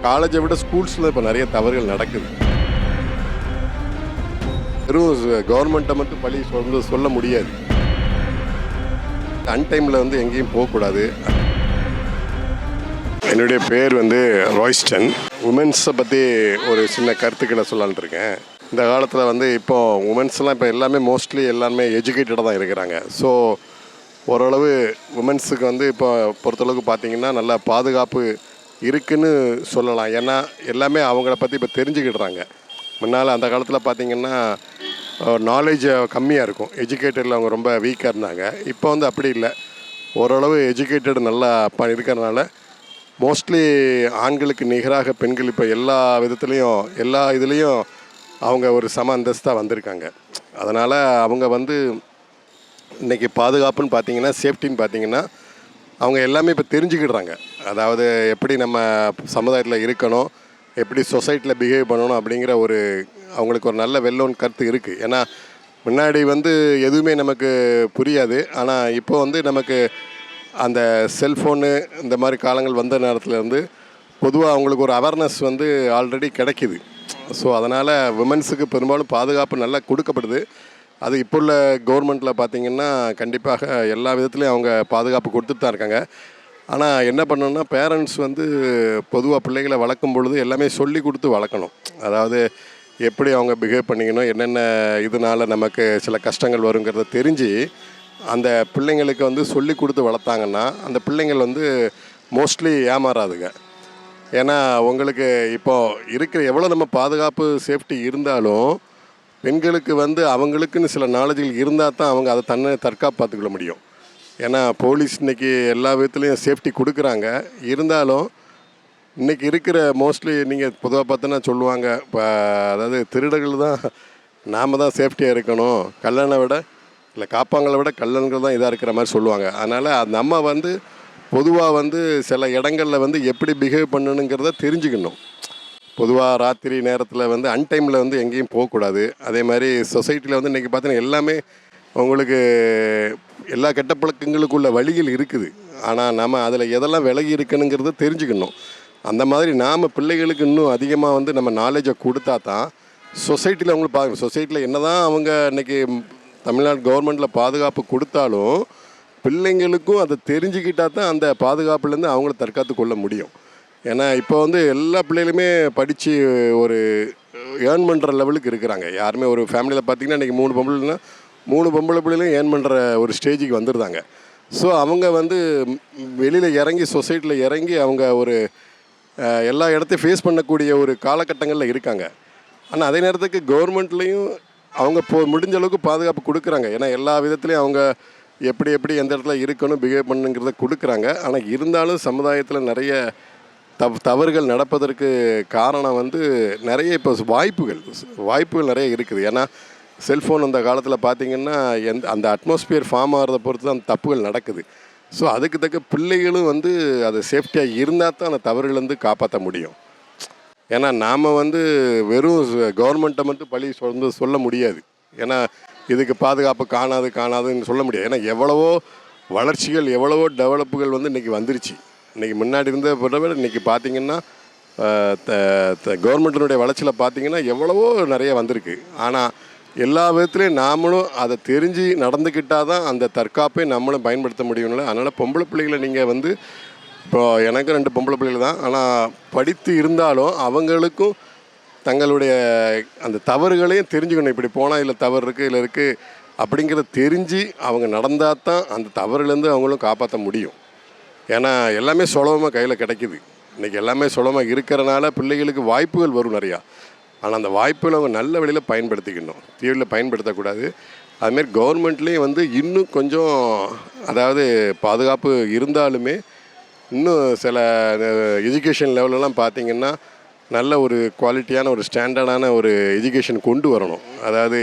காலேஜை விட ஸ்கூல்ஸில் இப்போ நிறைய தவறுகள் நடக்குது. வெறும் கவர்மெண்ட்டை மட்டும் பழி சொல்ல முடியாது. அன்டைமில் வந்து எங்கேயும் போகக்கூடாது. என்னுடைய பேர் வந்து ராய்ஸ்டன். உமன்ஸை பற்றி ஒரு சின்ன கருத்துக்களை சொல்லலான்னு இருக்கேன். இந்த காலத்தில் வந்து இப்போது உமன்ஸ்லாம் இப்போ எல்லாமே மோஸ்ட்லி எல்லாருமே எஜுகேட்டடாக தான் இருக்கிறாங்க. ஸோ ஓரளவு உமன்ஸுக்கு வந்து இப்போ பொறுத்தளவுக்கு பார்த்திங்கன்னா நல்லா பாதுகாப்பு இருக்குன்னு சொல்லலாம். ஏன்னா எல்லாமே அவங்கள பற்றி இப்போ தெரிஞ்சுக்கிடுறாங்க. முன்னால் அந்த காலத்தில் பார்த்திங்கன்னா நாலேஜ் கம்மியாக இருக்கும். எஜுகேட்டடில் அவங்க ரொம்ப வீக்காக இருந்தாங்க. இப்போ வந்து அப்படி இல்லை. ஓரளவு எஜுகேட்டட் நல்லா இருக்கிறதுனால மோஸ்ட்லி ஆண்களுக்கு நிகராக பெண்கள் இப்போ எல்லா விதத்துலேயும் எல்லா இதுலேயும் அவங்க ஒரு சம அந்தஸ்தாக வந்திருக்காங்க. அதனால் அவங்க வந்து இன்றைக்கி பாதுகாப்புன்னு பார்த்திங்கன்னா சேஃப்டின்னு பார்த்திங்கன்னா அவங்க எல்லாமே இப்போ தெரிஞ்சுக்கிடுறாங்க. அதாவது எப்படி நம்ம சமுதாயத்தில் இருக்கணும், எப்படி சொசைட்டியில் பிஹேவ் பண்ணணும் அப்படிங்கிற ஒரு அவங்களுக்கு ஒரு நல்ல வெல்லோன் கருத்து இருக்குது. ஏன்னா முன்னாடி வந்து எதுவுமே நமக்கு புரியாது. ஆனால் இப்போ வந்து நமக்கு அந்த செல்ஃபோனு இந்த மாதிரி காலங்கள் வந்த நேரத்தில் இருந்து பொதுவாக அவங்களுக்கு ஒரு அவேர்னஸ் வந்து ஆல்ரெடி கிடைக்கிது. ஸோ அதனால் விமன்ஸுக்கு பெரும்பாலும் பாதுகாப்பு நல்லா கொடுக்கப்படுது. அது இப்போ உள்ள கவர்மெண்ட்டில் பார்த்திங்கன்னா கண்டிப்பாக எல்லா விதத்துலேயும் அவங்க பாதுகாப்பு கொடுத்துட்டு தான் இருக்காங்க. ஆனால் என்ன பண்ணணும்னா பேரண்ட்ஸ் வந்து பொதுவாக பிள்ளைகளை வளர்க்கும் பொழுது எல்லாமே சொல்லி கொடுத்து வளர்க்கணும். அதாவது எப்படி அவங்க பிஹேவ் பண்ணிக்கணும், என்னென்ன இதனால் நமக்கு சில கஷ்டங்கள் வருங்கிறத தெரிஞ்சு அந்த பிள்ளைங்களுக்கு வந்து சொல்லி கொடுத்து வளர்த்தாங்கன்னா அந்த பிள்ளைங்கள் வந்து மோஸ்ட்லி ஏமாறாதுங்க. ஏன்னா உங்களுக்கு இப்போது இருக்கிற எவ்வளோ நம்ம பாதுகாப்பு சேஃப்டி இருந்தாலும் பெண்களுக்கு வந்து அவங்களுக்குன்னு சில நாலேஜுகள் இருந்தால் தான் அவங்க அதை தற்காப்பு பார்த்துக்கொள்ள முடியும். ஏன்னா போலீஸ் இன்றைக்கி எல்லா விதத்துலேயும் சேஃப்டி கொடுக்குறாங்க. இருந்தாலும் இன்றைக்கி இருக்கிற மோஸ்ட்லி நீங்கள் பொதுவாக பார்த்தோன்னா சொல்லுவாங்க, இப்போ அதாவது திருடர்கள் தான் நாம் தான் சேஃப்டியாக இருக்கணும், கல்லணை விட இல்லை காப்பாங்களை விட கல்லன்கள் தான் இதாக இருக்கிற மாதிரி சொல்லுவாங்க. அதனால் நம்ம வந்து பொதுவாக வந்து சில இடங்களில் வந்து எப்படி பிஹேவ் பண்ணணுங்கிறத தெரிஞ்சுக்கணும். பொதுவாக ராத்திரி நேரத்தில் வந்து அன்டைமில் வந்து எங்கேயும் போகக்கூடாது. அதே மாதிரி சொசைட்டியில் வந்து இன்றைக்கி பார்த்தீங்கன்னா எல்லாமே உங்களுக்கு எல்லா கெட்ட பழக்கங்களுக்குள்ள வழிகள் இருக்குது. ஆனால் நம்ம அதில் எதெல்லாம் விலகி இருக்கணுங்கிறத தெரிஞ்சுக்கணும். அந்த மாதிரி நாம் பிள்ளைகளுக்கு இன்னும் அதிகமாக வந்து நம்ம நாலேஜை கொடுத்தா தான் சொசைட்டியில் அவங்களுக்கு பார்க்கணும். சொசைட்டியில் என்ன தான் அவங்க இன்றைக்கி தமிழ்நாடு கவர்மெண்ட்டில் பாதுகாப்பு கொடுத்தாலும் பிள்ளைங்களுக்கும் அதை தெரிஞ்சுக்கிட்டால் தான் அந்த பாதுகாப்புலேருந்து அவங்கள தற்காத்து கொள்ள முடியும். ஏன்னா இப்போ வந்து எல்லா பிள்ளைகளுமே படித்து ஒரு ஏர்ன் பண்ணுற லெவலுக்கு இருக்கிறாங்க. யாருமே ஒரு ஃபேமிலியில் பார்த்திங்கன்னா இன்றைக்கி 3 பொம்பளை பிள்ளைகளும் ஏர்ன் பண்ணுற ஒரு ஸ்டேஜுக்கு வந்துடுறாங்க. ஸோ அவங்க வந்து வெளியில் இறங்கி சொசைட்டியில் இறங்கி அவங்க ஒரு எல்லா இடத்தையும் ஃபேஸ் பண்ணக்கூடிய ஒரு காலகட்டங்களில் இருக்காங்க. ஆனால் அதே நேரத்துக்கு கவர்மெண்ட்லேயும் அவங்க முடிஞ்ச அளவுக்கு பாதுகாப்பு கொடுக்குறாங்க. ஏன்னா எல்லா விதத்துலேயும் அவங்க எப்படி எந்த இடத்துல இருக்கணும் பிஹேவ் பண்ணுங்கிறத கொடுக்குறாங்க. ஆனால் இருந்தாலும் சமுதாயத்தில் நிறைய தவறுகள் நடப்பதற்கு காரணம் வந்து நிறைய இப்போ வாய்ப்புகள் நிறைய இருக்குது. ஏன்னா செல்ஃபோன் அந்த காலத்தில் பார்த்திங்கன்னா அந்த அட்மாஸ்பியர் ஃபார்ம் ஆகிறத பொறுத்து தான் தப்புகள் நடக்குது. ஸோ அதுக்கு தக்க பிள்ளைகளும் வந்து அது சேஃப்டியாக இருந்தால் தான் அந்த தவறுலேருந்து காப்பாற்ற முடியும். ஏன்னா நாம் வந்து வெறும் கவர்மெண்ட்டை மட்டும் பழி சொல்ல முடியாது. ஏன்னா இதுக்கு பாதுகாப்பு காணாதுன்னு சொல்ல முடியாது. ஏன்னா எவ்வளவோ வளர்ச்சிகள் எவ்வளவோ டெவலப்புகள் வந்து இன்றைக்கி வந்துருச்சு. இன்றைக்கி முன்னாடி இருந்த விட இன்றைக்கி பார்த்திங்கன்னா கவர்மெண்ட்டினுடைய வளர்ச்சியில் பார்த்திங்கன்னா எவ்வளவோ நிறைய வந்திருக்கு. ஆனால் எல்லா விதத்துலேயும் நாமளும் அதை தெரிஞ்சு நடந்துக்கிட்டால் தான் அந்த தற்காப்பை நம்மளும் பயன்படுத்த முடியும்ல. அதனால் பொம்பளை பிள்ளைகளை நீங்கள் வந்து இப்போது எனக்கு 2 பொம்பளை பிள்ளைகள் தான். ஆனால் படித்து இருந்தாலும் அவங்களுக்கும் தங்களுடைய அந்த தவறுகளையும் தெரிஞ்சுக்கணும். இப்படி போனால் இதில் தவறு இருக்குது இதில் இருக்குது அப்படிங்கிறத தெரிஞ்சு அவங்க நடந்தால் தான் அந்த தவறுலேருந்து அவங்களும் காப்பாற்ற முடியும். ஏன்னா எல்லாமே சுலபமாக கையில் கிடைக்கிது. இன்றைக்கி எல்லாமே சுலபமாக இருக்கிறனால பிள்ளைகளுக்கு வாய்ப்புகள் வரும் நிறையா. ஆனால் அந்த வாய்ப்புகளை அவங்க நல்ல வழியில் பயன்படுத்திக்கணும், தீவிரில் பயன்படுத்தக்கூடாது. அதுமாரி கவர்மெண்ட்லேயும் வந்து இன்னும் கொஞ்சம் அதாவது பாதுகாப்பு இருந்தாலுமே இன்னும் சில எஜுகேஷன் லெவலெலாம் பார்த்திங்கன்னா நல்ல ஒரு குவாலிட்டியான ஒரு ஸ்டாண்டர்டான ஒரு எஜுகேஷன் கொண்டு வரணும். அதாவது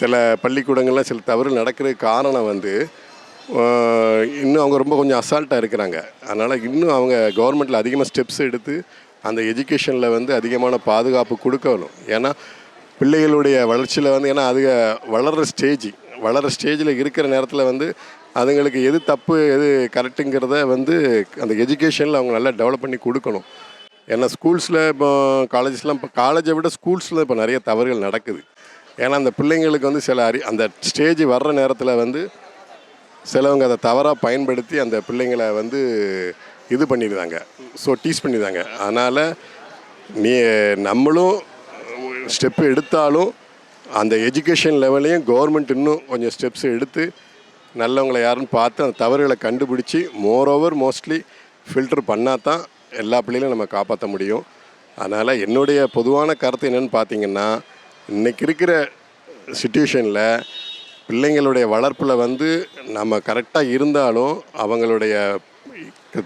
சில பள்ளிக்கூடங்கள்லாம் சில தவறு நடக்கிறதுக்கு காரணம் வந்து இன்னும் அவங்க ரொம்ப கொஞ்சம் அசால்ட்டாக இருக்கிறாங்க. அதனால் இன்னும் அவங்க கவர்மெண்ட்டில் அதிகமாக ஸ்டெப்ஸ் எடுத்து அந்த எஜுகேஷனில் வந்து அதிகமான பாதுகாப்பு கொடுக்கணும். ஏன்னா பிள்ளைகளுடைய வளர்ச்சியில் வந்து ஏன்னா அது வளர்கிற ஸ்டேஜில் இருக்கிற நேரத்தில் வந்து அதுங்களுக்கு எது தப்பு எது கரெக்டுங்கிறத வந்து அந்த எஜுகேஷனில் அவங்க நல்லா டெவலப் பண்ணி கொடுக்கணும். ஏன்னா ஸ்கூல்ஸில் இப்போ காலேஜஸ்லாம் இப்போ காலேஜை விட ஸ்கூல்ஸில் இப்போ நிறைய தவறுகள் நடக்குது. ஏன்னா அந்த பிள்ளைங்களுக்கு வந்து சில அந்த ஸ்டேஜ் வர்ற நேரத்தில் வந்து சிலவங்க அதை தவறாக பயன்படுத்தி அந்த பிள்ளைங்களை வந்து இது பண்ணிடுறாங்க. ஸோ டீஸ் பண்ணிடுறாங்க. அதனால் நீ நம்மளும் ஸ்டெப்பு எடுத்தாலும் அந்த எஜுகேஷன் லெவலையும் கவர்மெண்ட் இன்னும் கொஞ்சம் ஸ்டெப்ஸ் எடுத்து நல்லவங்களை யாருன்னு பார்த்து அந்த தவறுகளை கண்டுபிடிச்சி மோஸ்ட்லி ஃபில்டர் பண்ணால் தான் எல்லா பிள்ளைகளும் நம்ம காப்பாற்ற முடியும். அதனால் என்னுடைய பொதுவான கருத்து என்னென்னு பார்த்தீங்கன்னா, இன்றைக்கி இருக்கிற சிச்சுவேஷனில் பிள்ளைங்களுடைய வளர்ப்பில் வந்து நம்ம கரெக்டாக இருந்தாலும் அவங்களுடைய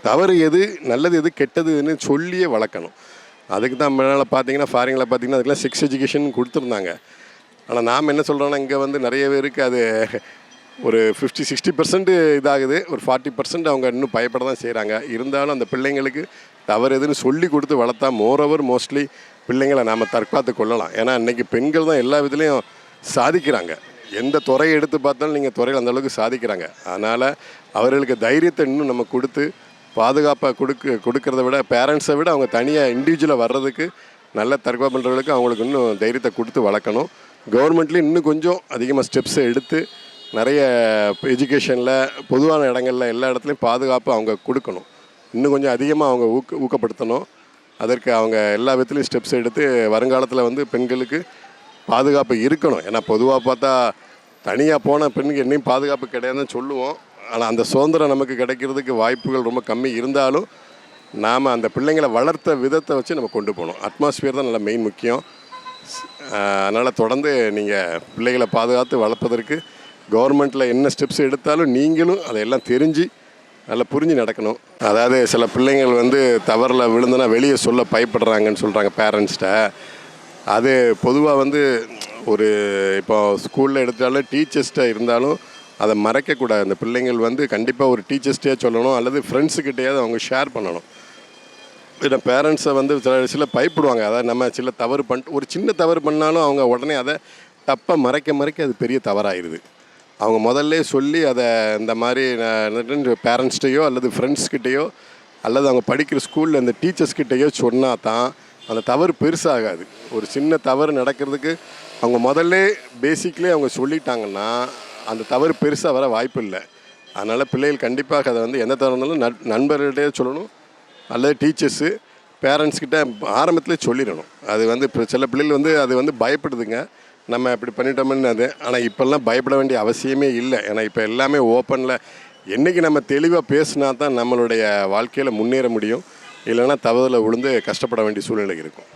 தவறு எது, நல்லது எது, கெட்டதுன்னு சொல்லியே வளர்க்கணும். அதுக்கு தான் முன்னால் பார்த்தீங்கன்னா ஃபாரினில் பார்த்தீங்கன்னா அதுக்கெல்லாம் செக்ஸ் எஜுகேஷன் கொடுத்துருந்தாங்க. ஆனால் நாம் என்ன சொல்கிறோன்னா இங்கே வந்து நிறைய பேருக்கு அது ஒரு 50-60% இதாகுது. ஒரு 40% அவங்க இன்னும் பயப்பட தான் செய்கிறாங்க. இருந்தாலும் அந்த பிள்ளைங்களுக்கு தவறு எதுன்னு சொல்லி கொடுத்து வளர்த்தா மோஸ்ட்லி பிள்ளைங்களை நாம் தற்காத்து கொள்ளலாம். ஏன்னா இன்றைக்கி பெண்கள் தான் எல்லா விதத்துலேயும் சாதிக்கிறாங்க. எந்த துறையை எடுத்து பார்த்தாலும் நீங்கள் துறையில் அந்தளவுக்கு சாதிக்கிறாங்க. அதனால் அவர்களுக்கு தைரியத்தை இன்னும் நம்ம கொடுத்து பாதுகாப்பாக கொடுக்கறத விட பேரண்ட்ஸை விட அவங்க தனியாக இண்டிவிஜுவலாக வர்றதுக்கு நல்ல தற்காப்பு பண்ணுறவங்களுக்கு அவங்களுக்கு இன்னும் தைரியத்தை கொடுத்து வளர்க்கணும். கவர்மெண்ட்லேயும் இன்னும் கொஞ்சம் அதிகமாக ஸ்டெப்ஸை எடுத்து நிறைய எஜுகேஷனில் பொதுவான இடங்களில் எல்லா இடத்துலையும் பாதுகாப்பு அவங்க கொடுக்கணும். இன்னும் கொஞ்சம் அதிகமாக அவங்க ஊக்கப்படுத்தணும். அதற்கு அவங்க எல்லா விதத்துலையும் ஸ்டெப்ஸ் எடுத்து வருங்காலத்தில் வந்து பெண்களுக்கு பாதுகாப்பு இருக்கணும். ஏன்னா பொதுவாக பார்த்தா தனியாக போன பெண்ணுக்கு என்னையும் பாதுகாப்பு கிடையாதுன்னு சொல்லுவோம். ஆனால் அந்த சுதந்திரம் நமக்கு கிடைக்கிறதுக்கு வாய்ப்புகள் ரொம்ப கம்மி இருந்தாலும் நாம் அந்த பிள்ளைங்களை வளர்த்த விதத்தை வச்சு நம்ம கொண்டு போகணும். அட்மாஸ்பியர் தான் நல்லா மெயின் முக்கியம். அதனால் தொடர்ந்து நீங்கள் பிள்ளைகளை பாதுகாத்து வளர்ப்பதற்கு கவர்மெண்ட்டில் என்ன ஸ்டெப்ஸ் எடுத்தாலும் நீங்களும் அதையெல்லாம் தெரிஞ்சு நல்லா புரிஞ்சு நடக்கணும். அதாவது சில பிள்ளைங்கள் வந்து தவறில் விழுந்துனா வெளியே சொல்ல பயப்படுறாங்கன்னு சொல்கிறாங்க பேரண்ட்ஸ்கிட்ட. அது பொதுவாக வந்து ஒரு இப்போ ஸ்கூலில் எடுத்தாலும் டீச்சர்ஸ்கிட்ட இருந்தாலும் அதை மறைக்கக்கூடாது. அந்த பிள்ளைங்கள் வந்து கண்டிப்பாக ஒரு டீச்சர்ஸ்கிட்டே சொல்லணும், அல்லது ஃப்ரெண்ட்ஸுக்கிட்டேயாவது அவங்க ஷேர் பண்ணணும். ஏன்னா பேரண்ட்ஸை வந்து சில பயப்படுவாங்க. அதாவது நம்ம சில தவறு ஒரு சின்ன தவறு பண்ணாலும் அவங்க உடனே அதை தப்பாக மறைக்க அது பெரிய தவறாகிடுது. அவங்க முதல்ல சொல்லி அதை இந்த மாதிரி பேரண்ட்ஸ்கிட்டையோ அல்லது ஃப்ரெண்ட்ஸ்கிட்டையோ அல்லது அவங்க படிக்கிற ஸ்கூலில் அந்த டீச்சர்ஸ்கிட்டையோ சொன்னால் தான் அந்த தவறு பெருசாகாது. ஒரு சின்ன தவறு நடக்கிறதுக்கு அவங்க முதல்ல பேசிக்லி அவங்க சொல்லிட்டாங்கன்னா அந்த தவறு பெருசாக வர வாய்ப்பு இல்லை. அதனால் பிள்ளைகள் கண்டிப்பாக அதை வந்து எந்த தவறு இருந்தாலும் நண்பர்கள்டே சொல்லணும், அல்லது டீச்சர்ஸு பேரண்ட்ஸ்கிட்ட ஆரம்பத்திலே சொல்லிடணும். அது வந்து இப்போ சில பிள்ளைகள் வந்து அது வந்து பயப்படுதுங்க, நம்ம இப்படி பண்ணிட்டோம்னு. அது ஆனால் இப்போல்லாம் பயப்பட வேண்டிய அவசியமே இல்லை. ஏன்னா இப்போ எல்லாமே ஓப்பனில் என்றைக்கு நம்ம தெளிவாக பேசினா தான் நம்மளுடைய வாழ்க்கையில் முன்னேற முடியும். இல்லைன்னா தவறில் விழுந்து கஷ்டப்பட வேண்டிய சூழ்நிலை இருக்கும்.